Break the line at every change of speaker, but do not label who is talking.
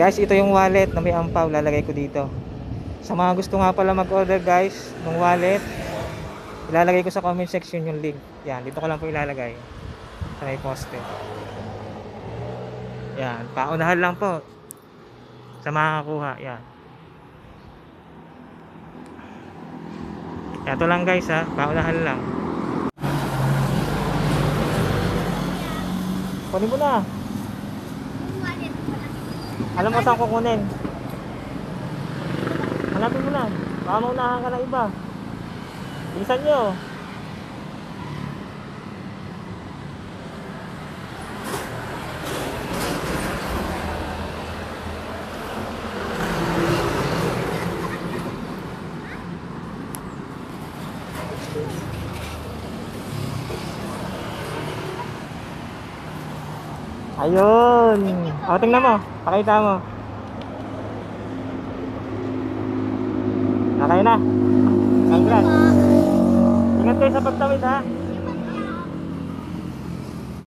Guys, ito yung wallet na may ampaw, lalagay ko dito. Sa mga gusto nga pala mag-order guys ng wallet, ilalagay ko sa comment section yung link. Yan, dito ko lang po ilalagay sa may poste. Yan, paunahan lang po sa makakakuha. Yan. Ito lang guys ha, paunahan lang. Kunin mo na. Alam mo saan kukunin? Hanapin mo na. Baka maunahan ka ng iba. Bilisan nyo. Ayun. O, tingnan mo. Pakita mo. Okay na. Congrats. Ingat kayo sa pagtawid ha.